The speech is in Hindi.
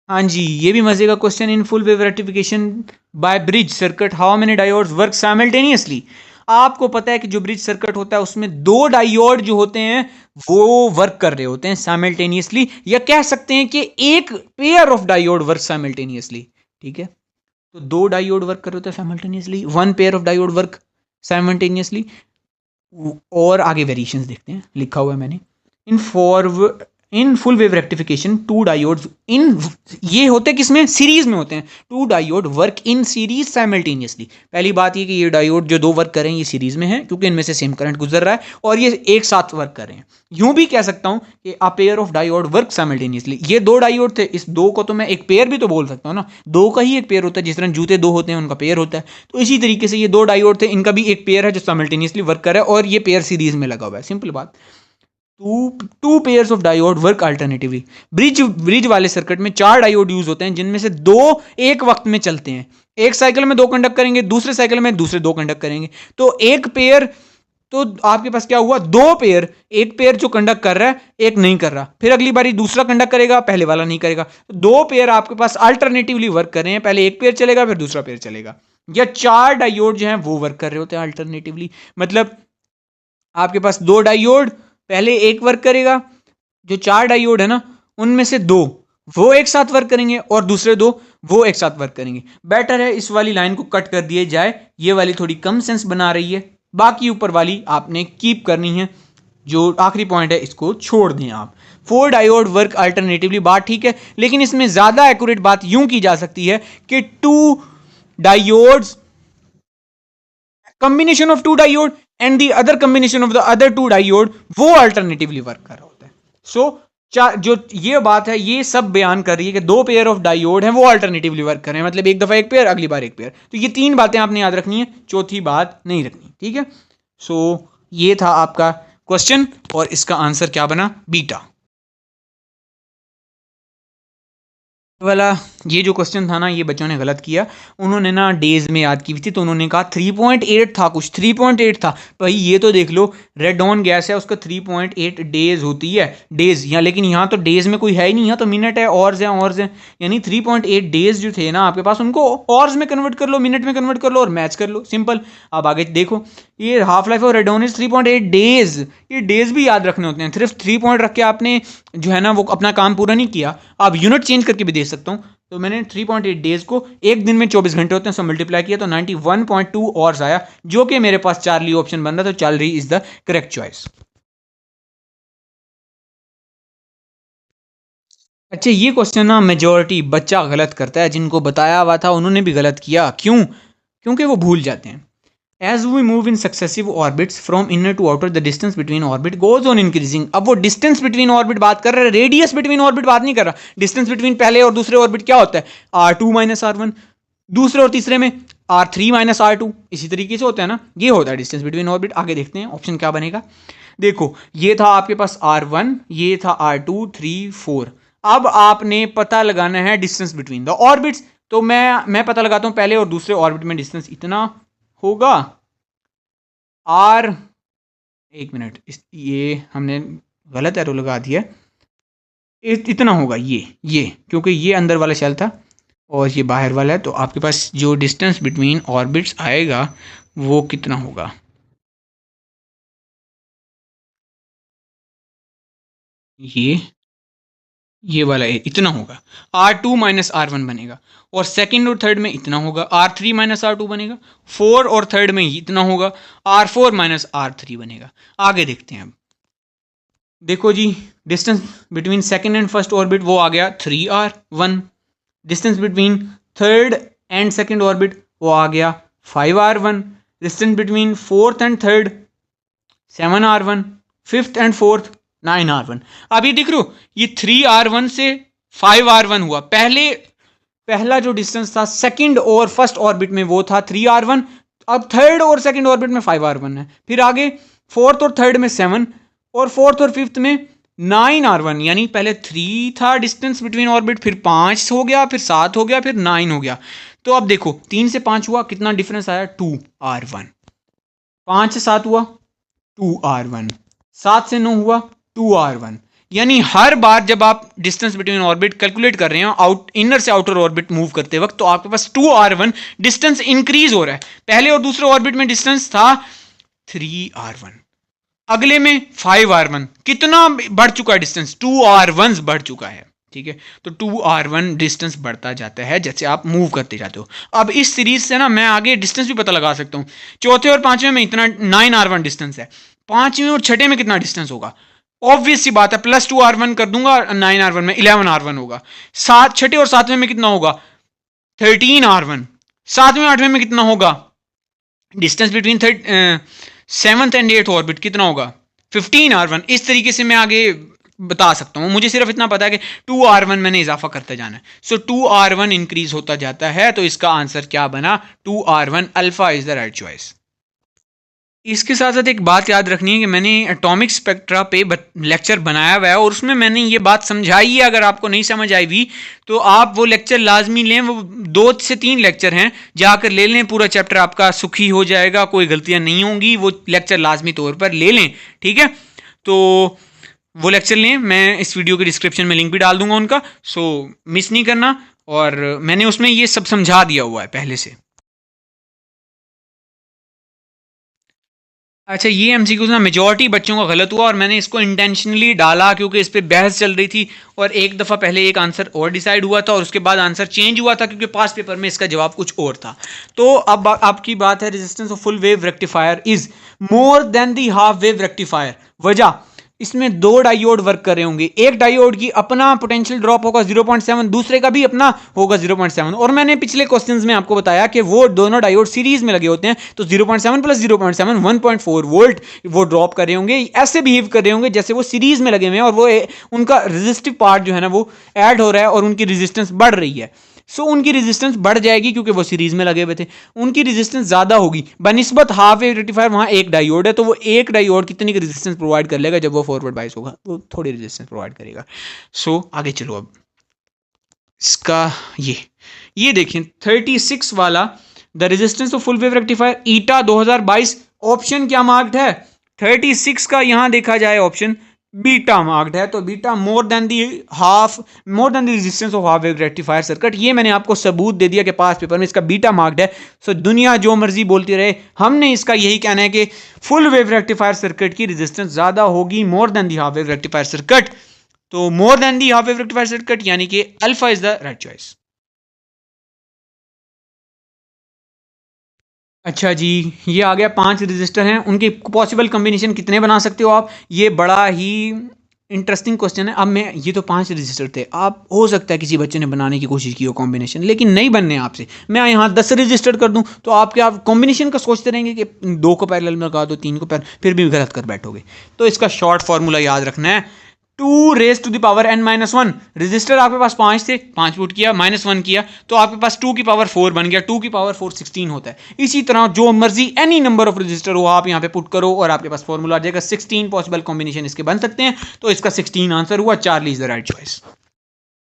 हाँ जी, ये भी मजे का question. In full wave rectification by bridge circuit how many diodes work simultaneously. आपको पता है कि जो ब्रिज सर्किट होता है उसमें दो डायोड जो होते हैं वो वर्क कर रहे होते हैं साइमल्टेनियसली, या कह सकते हैं कि एक pair of diode work simultaneously. ठीक है, तो दो डायोड वर्क कर रहे होते हैं simultaneously, one pair of diode work simultaneously. और आगे वेरिएशंस देखते हैं, लिखा हुआ है मैंने। In forward in full wave rectification two diodes in, ये होते हैं किसमें, सीरीज में होते हैं। Two diode work in series simultaneously. पहली बात ये कि ये डायोड जो दो वर्क कर रहे हैं ये सीरीज में है क्योंकि इनमें से सेम करंट गुजर रहा है और ये एक साथ वर्क कर रहे हैं। यूं भी कह सकता हूं कि a pair of diode work simultaneously. ये दो डायोड थे, इस दो को तो मैं एक पेयर भी तो बोल सकता हूं ना, दो का ही एक पेयर होता है, जिस तरह जूते दो होते हैं उनका पेयर होता है। तो इसी तरीके से ये दो डायोड थे, इनका भी एक पेयर है जो साइमल्टेनियसली वर्क कर रहा है और ये पेयर सीरीज में लगा हुआ है। सिंपल बात। Two pairs of diode work alternatively. Bridge वाले सर्किट में चार डायोड यूज होते हैं जिनमें से दो एक वक्त में चलते हैं। एक साइकिल में दो कंडक्ट करेंगे, दूसरे साइकिल में दूसरे दो कंडक्ट करेंगे। तो एक पेयर, तो आपके पास क्या हुआ, दो पेयर। एक पेयर जो कंडक्ट कर रहा है एक नहीं कर रहा, फिर अगली बारी दूसरा कंडक्ट करेगा, पहले वाला नहीं करेगा। दो पेयर आपके पास अल्टरनेटिवली वर्क कर रहे हैं, पहले एक पेयर चलेगा फिर दूसरा पेयर चलेगा। या चार डायोड जो हैं वो वर्क कर रहे होते हैं अल्टरनेटिवली। मतलब आपके पास दो डायोड, पहले एक वर्क करेगा, जो चार डायोड है ना उनमें से दो वो एक साथ वर्क करेंगे और दूसरे दो वो एक साथ वर्क करेंगे। बेटर है इस वाली लाइन को कट कर दिए जाए, ये वाली थोड़ी कम सेंस बना रही है, बाकी ऊपर वाली आपने कीप करनी है। जो आखिरी पॉइंट है इसको छोड़ दें आप। फोर डायोड वर्क अल्टरनेटिवली, बात ठीक है, लेकिन इसमें ज्यादा एक्यूरेट बात यूं की जा सकती है कि two diodes, combination of two diode and the other combination of the other two diode वो अल्टरनेटिवली वर्क कर रहा होता है। सो जो ये बात है ये सब बयान कर रही है कि दो पेयर ऑफ डायोड हैं वो अल्टरनेटिवली वर्क कर रहे हैं, मतलब एक दफा एक पेयर अगली बार एक पेयर। तो ये तीन बातें आपने याद रखनी है, चौथी बात नहीं रखनी। ठीक है, सो ये था आपका क्वेश्चन और इसका आंसर क्या बना, बीटा वाला। ये जो क्वेश्चन था ना ये बच्चों ने गलत किया। उन्होंने ना डेज में याद की हुई थी, तो उन्होंने कहा 3.8 था, कुछ 3.8 था। भाई ये तो देख लो, रेडॉन गैस है उसका 3.8 डेज होती है, डेज यहाँ, लेकिन यहाँ तो डेज में कोई है ही नहीं, यहाँ तो मिनट है, ऑर्स है, ऑर्स है। यानी 3.8 डेज जो थे ना आपके पास, उनको ऑर्स में कन्वर्ट कर लो, मिनट में कन्वर्ट कर लो और मैच कर लो, सिंपल। अब आगे देखो, ये half life of radon is 3.8 days. ये डेज भी याद रखने होते हैं, सिर्फ 3 पॉइंट रख के आपने जो है ना वो अपना काम पूरा नहीं किया। आप यूनिट चेंज करके भी दे सकता हूं। तो मैंने 3.8 डेज को एक दिन में 24 घंटे होते हैं, सो मल्टीप्लाई किया तो 91.2 आवर्स आया, जो कि मेरे पास चार्ली ऑप्शन बन रहा, तो Charlie is the correct choice. अच्छा, ये क्वेश्चन ना मेजोरिटी बच्चा गलत करता है, जिनको बताया हुआ था उन्होंने भी गलत किया। क्यों? क्योंकि वो भूल जाते हैं। As we move in successive orbits from inner to outer the distance between orbit goes on increasing. अब वो डिस्टेंस बिटवीन ऑर्बिट बात कर रहा है, रेडियस बिटवीन ऑर्बिट बात नहीं कर रहा। डिस्टेंस बिटवीन पहले और दूसरे ऑर्बिट क्या होता है, R2 - R1। दूसरे और तीसरे में R3 - R2, इसी तरीके से होता है ना, ये होता है डिस्टेंस बिटवीन ऑर्बिट। आगे देखते हैं ऑप्शन क्या बनेगा। देखो, ये था आपके पास R1, ये था R2, 3, 4। अब आपने पता लगाना है डिस्टेंस बिटवीन द ऑर्बिट्स। तो मैं पता लगाता हूं, पहले और दूसरे ऑर्बिट में डिस्टेंस इतना होगा। आर, एक मिनट, ये हमने गलत एरो लगा दिया। इतना होगा ये क्योंकि ये अंदर वाला शेल था और ये बाहर वाला है, तो आपके पास जो डिस्टेंस बिटवीन ऑर्बिट्स आएगा वो कितना होगा। ये वाला इतना होगा, R2 - R1 बनेगा। और सेकंड और थर्ड में इतना होगा, R3 - R2 बनेगा। फोर और थर्ड में इतना होगा, R4 - R3 बनेगा। आगे देखते हैं। अब देखो जी, distance between second and first orbit वो आ गया 3R1। Distance between third and second orbit वो आ गया 5R1। Distance between fourth and third 7R1। Fifth and fourth 9R1। अब ये दिख रहा हो, ये 3R1 से 5R1 हुआ। पहला जो डिस्टेंस था सेकंड और फर्स्ट ऑर्बिट में वो था 3R1। अब थर्ड और सेकंड ऑर्बिट में 5R1 है। फिर आगे फोर्थ और थर्ड में 7, और फोर्थ और फिफ्थ में 9R1। यानी पहले 3 था डिस्टेंस बिटवीन ऑर्बिट, फिर 5 हो गया, फिर 7 हो गया, फिर 9 हो गया। तो अब देखो 3 से 5 हुआ, कितना डिफरेंस आया, 2R1। 5 से 7 हुआ 2R1। 7 से 9 हुआ 2R1। यानी हर बार जब आप डिस्टेंस बिटवीन ऑर्बिट कैलकुलेट कर रहे हो इनर से आउटर ऑर्बिट मूव करते वक्त, तो आपके पास 2r1 डिस्टेंस इंक्रीज हो रहा है। पहले और दूसरे ऑर्बिट में डिस्टेंस था 3r1, अगले में 5r1, कितना बढ़ चुका है डिस्टेंस? 2r1 बढ़ चुका है। ठीक है, तो 2r1 डिस्टेंस बढ़ता जाता है जैसे आप मूव करते जाते हो। अब इस सीरीज से ना मैं आगे डिस्टेंस भी पता लगा सकता हूं। चौथे और पांचवें में इतना 9r1 डिस्टेंस है, पांचवें और छठे में कितना डिस्टेंस होगा? ऑब्वियस सी बात है, प्लस 2r1 कर दूंगा 9r1 में 11r1 होगा। छठे और सातवें में कितना होगा? 13r1। सातवें आठवें में कितना होगा? Distance between 7th and 8th orbit कितना होगा? 15r1। इस तरीके से मैं आगे बता सकता हूं। मुझे सिर्फ इतना पता है कि 2r1 मैंने इजाफा करते जाना है। सो 2r1 इंक्रीज होता जाता है, तो इसका आंसर क्या बना? 2r1 alpha is the right choice. इसके साथ साथ एक बात याद रखनी है कि मैंने एटॉमिक स्पेक्ट्रा पे लेक्चर बनाया हुआ है और उसमें मैंने ये बात समझाई है। अगर आपको नहीं समझ आई हुई तो आप वो लेक्चर लाजमी लें। वो 2 से 3 लेक्चर हैं, जाकर ले लें। पूरा चैप्टर आपका सुखी हो जाएगा, कोई गलतियां नहीं होंगी। वो लेक्चर लाजमी तौर पर ले लें, ठीक है? तो वो लेक्चर लें, मैं इस वीडियो के डिस्क्रिप्शन में लिंक भी डाल दूंगा उनका, सो मिस नहीं करना। और मैंने उसमें ये सब समझा दिया हुआ है पहले से। अच्छा, ये एमसीक्यूज ना मेजॉरिटी बच्चों का गलत हुआ और मैंने इसको इंटेंशनली डाला क्योंकि इस पर बहस चल रही थी और एक दफ़ा पहले एक आंसर और डिसाइड हुआ था और उसके बाद आंसर चेंज हुआ था क्योंकि पास पेपर में इसका जवाब कुछ और था। तो अब आपकी बात है, resistance of full wave rectifier is more than the half wave rectifier. वजह, इसमें 2 डायोड वर्क कर रहे होंगे। एक डायोड की अपना पोटेंशियल ड्रॉप होगा 0.7, दूसरे का भी अपना होगा 0.7। और मैंने पिछले क्वेश्चंस में आपको बताया कि वो दोनों डायोड सीरीज में लगे होते हैं, तो 0.7 प्लस 0.7 1.4 वोल्ट वो ड्रॉप कर रहे होंगे। ऐसे बिहेव कर रहे होंगे जैसे वो सीरीज में लगे हुए हैं और वो उनका रेजिस्टिव पार्ट जो है ना वो ऐड हो रहा है और उनकी रेजिस्टेंस बढ़ रही है। सो उनकी रेजिस्टेंस बढ़ जाएगी क्योंकि वो सीरीज में लगे हुए थे। उनकी रेजिस्टेंस ज्यादा होगी बनिस्बत हाफ वेव रेक्टिफायर, वहां एक डायोड है, तो वो एक डायोड कितनी की रेजिस्टेंस प्रोवाइड कर लेगा? जब वो फॉरवर्ड बायस होगा वो थोड़ी रेजिस्टेंस प्रोवाइड करेगा। सो आगे चलो, अब इसका ये देखिए 36 वाला, the resistance of full wave rectifier eta 2022, option क्या मार्क्ड है? 36 का यहां देखा जाए ऑप्शन बीटा मार्क्ड है, तो beta more than the resistance of half wave rectifier circuit. ये मैंने आपको सबूत दे दिया कि पास पेपर में इसका बीटा मार्क्ड है। सो दुनिया जो मर्जी बोलती रहे, हमने इसका यही कहना है कि फुल वेव रेक्टिफायर सर्किट की रेजिस्टेंस ज्यादा होगी more than the half wave rectifier circuit. तो more than the half wave rectifier circuit यानी कि alpha is the right choice. अच्छा जी, ये आ गया 5 रजिस्टर हैं, उनके पॉसिबल कॉम्बिनेशन कितने बना सकते हो आप? ये बड़ा ही इंटरेस्टिंग क्वेश्चन है। अब मैं, ये तो 5 रजिस्टर थे, आप हो सकता है किसी बच्चे ने बनाने की कोशिश की हो कॉम्बिनेशन, लेकिन नहीं बनने आपसे। मैं यहाँ 10 रजिस्टर कर दूं तो आप कॉम्बिनेशन का सोचते रहेंगे कि 2 को पैरेलल में लगा दो, 3 को पैरेलल, फिर भी गलत कर बैठोगे। तो इसका शॉर्ट फॉर्मूला याद रखना है, 2 raise to the power n-1। Register आपके पास 5 थे, 5 पुट किया, -1 किया, तो आपके पास 2 की पावर 4 बन गया। 2 की पावर 4 16 होता है। इसी तरह जो मर्जी एनी नंबर ऑफ रजिस्टर हो आप यहाँ पे पुट करो और आपके पास फॉर्मूला आ जाएगा। 16 पॉसिबल कॉम्बिनेशन इसके बन सकते हैं, तो इसका 16 आंसर हुआ। Charlie is the right choice.